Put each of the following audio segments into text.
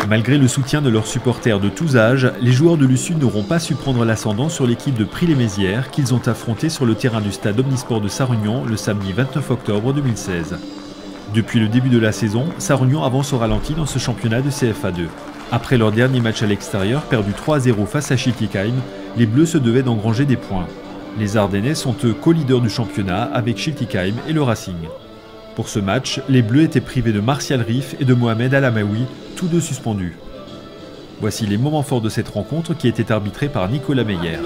Malgré le soutien de leurs supporters de tous âges, les joueurs de l'USU n'auront pas su prendre l'ascendant sur l'équipe de Prix-les-Mézières qu'ils ont affrontée sur le terrain du stade Omnisport de Sarre-Union le samedi 29 octobre 2016. Depuis le début de la saison, Sarre-Union avance au ralenti dans ce championnat de CFA2. Après leur dernier match à l'extérieur, perdu 3-0 face à Schiltigheim, les Bleus se devaient d'engranger des points. Les Ardennais sont eux co-leaders du championnat avec Schiltigheim et le Racing. Pour ce match, les Bleus étaient privés de Martial Rif et de Mohamed Alamaoui, tous deux suspendus. Voici les moments forts de cette rencontre qui était arbitrée par Nicolas Meyer.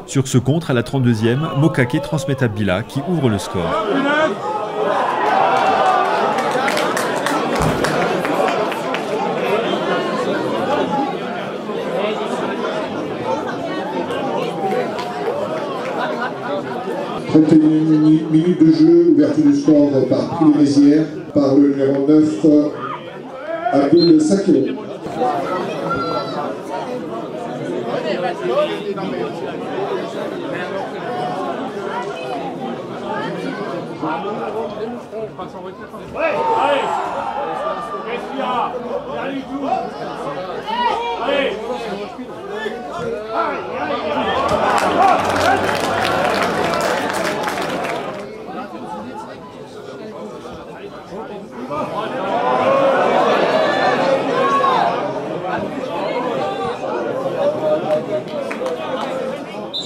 Sur ce contre, à la 32e, Mokake transmet à Bila qui ouvre le score. Minutes de jeu, ouverture du score par Prix-les-Mézières, par le numéro 9, Abdul Sakho. «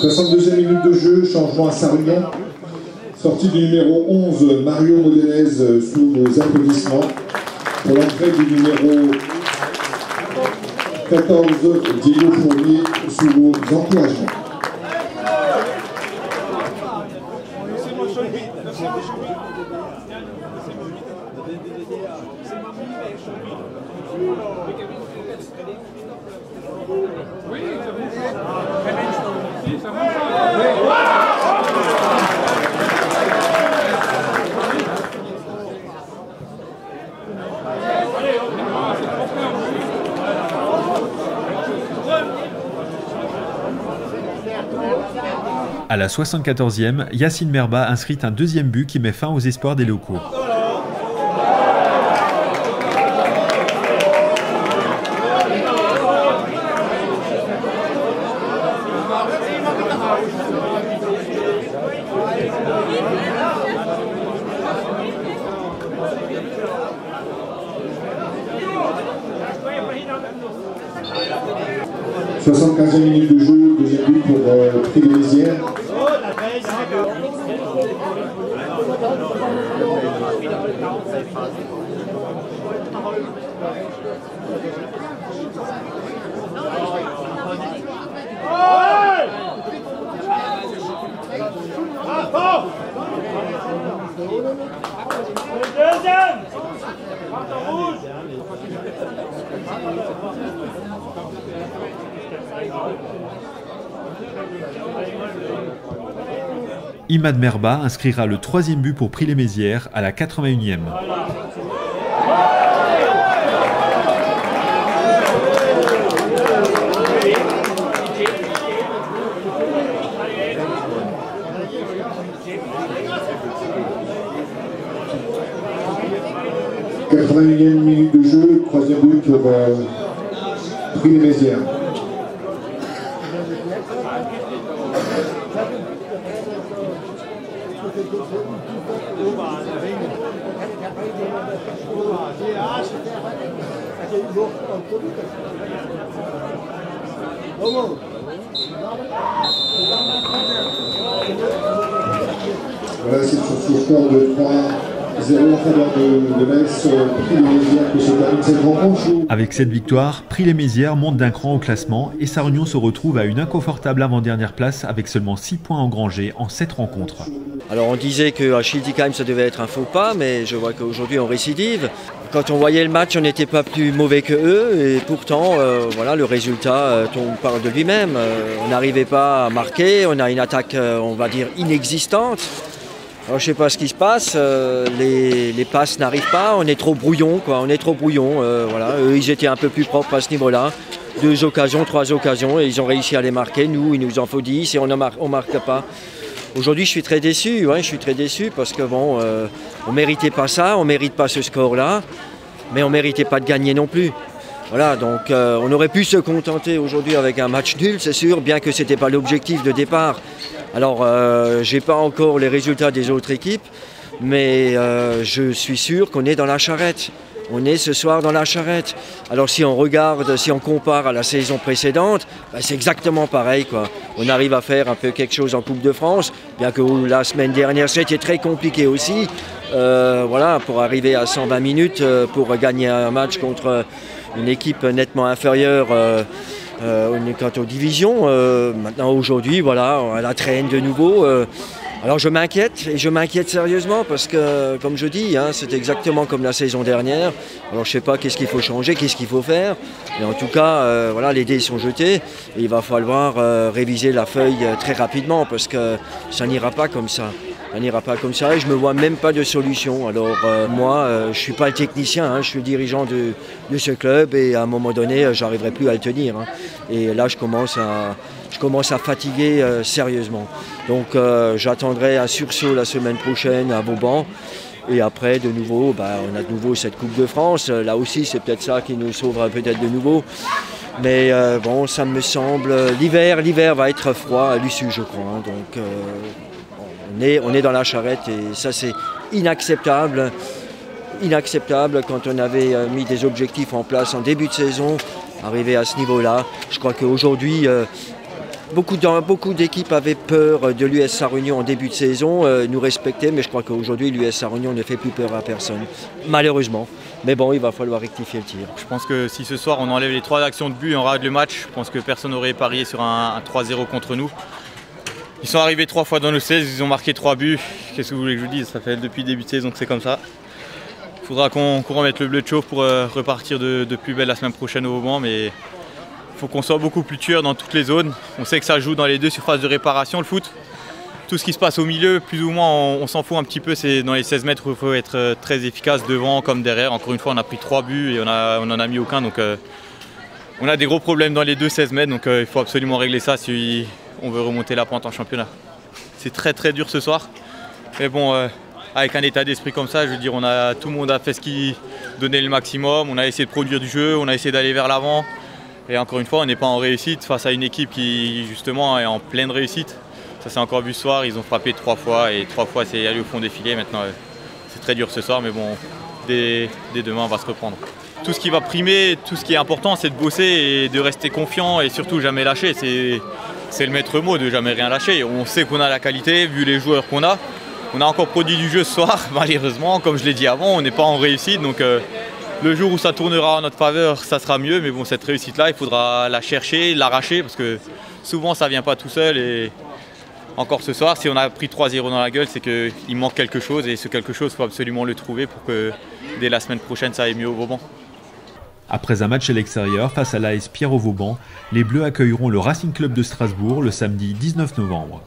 62e minute de jeu, changement à Sarre-Union. Sortie du numéro 11, Mario Modenez, sous vos applaudissements. Pour l'entrée du numéro 14, Diego Fournier, sous vos encouragements. À la 74e, Yacine Merba inscrit un deuxième but qui met fin aux espoirs des locaux. « 75e minute de jeu, deuxième but pour Prix-les-Mézières. Imad Merba inscrira le troisième but pour Prix-les-Mézières à la 81e. « 81e minute de jeu, troisième but pour Prix-les-Mézières. Voilà, c'est sur ce score de 3-0 en faveur de Metz, Prix-les-Mézières que se termine cette rencontre. Avec cette victoire, Prix-les-Mézières monte d'un cran au classement et Sarre-Union se retrouve à une inconfortable avant-dernière place avec seulement 6 points engrangés en 7 rencontres. Alors on disait qu'à Schiltigheim ça devait être un faux pas, mais je vois qu'aujourd'hui on récidive. Quand on voyait le match, on n'était pas plus mauvais que eux et pourtant voilà, le résultat parle de lui-même. On n'arrivait pas à marquer, on a une attaque on va dire inexistante. Alors, je ne sais pas ce qui se passe, les passes n'arrivent pas, on est trop brouillon, quoi, on est trop brouillon. Voilà. Eux, ils étaient un peu plus propres à ce niveau-là. 2 occasions, 3 occasions, et ils ont réussi à les marquer. Nous, il nous en faut 10 et on ne marque pas. Aujourd'hui, je suis très déçu, ouais, je suis très déçu parce que bon, on ne méritait pas ça, on ne mérite pas ce score-là, mais on ne méritait pas de gagner non plus. Voilà, donc on aurait pu se contenter aujourd'hui avec un match nul, c'est sûr, bien que ce n'était pas l'objectif de départ. Alors, je n'ai pas encore les résultats des autres équipes, mais je suis sûr qu'on est dans la charrette. On est ce soir dans la charrette. Alors si on regarde, si on compare à la saison précédente, ben c'est exactement pareil, quoi. On arrive à faire un peu quelque chose en Coupe de France, bien que la semaine dernière c'était très compliqué aussi. Voilà, pour arriver à 120 minutes, pour gagner un match contre une équipe nettement inférieure quant aux divisions. Maintenant aujourd'hui, voilà, on la traîne de nouveau. Alors je m'inquiète, et je m'inquiète sérieusement parce que, comme je dis, hein, c'est exactement comme la saison dernière. Alors je ne sais pas qu'est-ce qu'il faut changer, qu'est-ce qu'il faut faire. Mais en tout cas, voilà, les dés sont jetés et il va falloir réviser la feuille très rapidement parce que ça n'ira pas comme ça. Ça n'ira pas comme ça et je ne me vois même pas de solution. Alors moi, je ne suis pas le technicien, hein, je suis le dirigeant de ce club et à un moment donné, je n'arriverai plus à le tenir. Hein. Et là, je commence à fatiguer sérieusement. Donc j'attendrai un sursaut la semaine prochaine à Vauban. Et après, de nouveau, on a de nouveau cette Coupe de France. Là aussi, c'est peut-être ça qui nous sauvera peut-être de nouveau. Mais bon, ça me semble... L'hiver va être froid à l'issue, je crois. Hein. Donc on est dans la charrette et ça, c'est inacceptable. Inacceptable quand on avait mis des objectifs en place en début de saison. Arrivé à ce niveau-là, je crois qu'aujourd'hui... Beaucoup d'équipes avaient peur de l'US Sarre-Union en début de saison, nous respectaient, mais je crois qu'aujourd'hui l'US Sarre-Union ne fait plus peur à personne, malheureusement. Mais bon, il va falloir rectifier le tir. Je pense que si ce soir on enlève les 3 actions de but et on rate le match, je pense que personne n'aurait parié sur un 3-0 contre nous. Ils sont arrivés 3 fois dans le 16, ils ont marqué 3 buts. Qu'est-ce que vous voulez que je vous dise? Ça fait depuis le début de saison que c'est comme ça. Il faudra qu'on remette le bleu de chauve pour repartir de plus belle la semaine prochaine au Vauban, mais il faut qu'on soit beaucoup plus tueur dans toutes les zones. On sait que ça joue dans les 2 surfaces de réparation, le foot. Tout ce qui se passe au milieu, plus ou moins, on s'en fout un petit peu. C'est dans les 16 mètres où il faut être très efficace devant comme derrière. Encore une fois, on a pris 3 buts et on n'en a mis aucun. Donc on a des gros problèmes dans les 2 16 mètres. Donc il faut absolument régler ça si on veut remonter la pente en championnat. C'est très très dur ce soir. Mais bon, avec un état d'esprit comme ça, je veux dire, tout le monde a fait ce qui donnait le maximum. On a essayé de produire du jeu, on a essayé d'aller vers l'avant. Et encore une fois, on n'est pas en réussite face à une équipe qui justement est en pleine réussite. Ça s'est encore vu ce soir, ils ont frappé 3 fois et 3 fois c'est allé au fond des filets. Maintenant c'est très dur ce soir, mais bon, dès demain on va se reprendre. Tout ce qui va primer, tout ce qui est important, c'est de bosser et de rester confiant et surtout jamais lâcher. C'est le maître mot de jamais rien lâcher. On sait qu'on a la qualité, vu les joueurs qu'on a. On a encore produit du jeu ce soir, malheureusement, comme je l'ai dit avant, on n'est pas en réussite. Donc, le jour où ça tournera en notre faveur, ça sera mieux. Mais bon, cette réussite-là, il faudra la chercher, l'arracher, parce que souvent, ça ne vient pas tout seul. Et encore ce soir, si on a pris 3-0 dans la gueule, c'est qu'il manque quelque chose. Et ce quelque chose, il faut absolument le trouver pour que dès la semaine prochaine, ça aille mieux au Vauban. Après un match à l'extérieur face à l'AS Pierre au Vauban, les Bleus accueilleront le Racing Club de Strasbourg le samedi 19 novembre.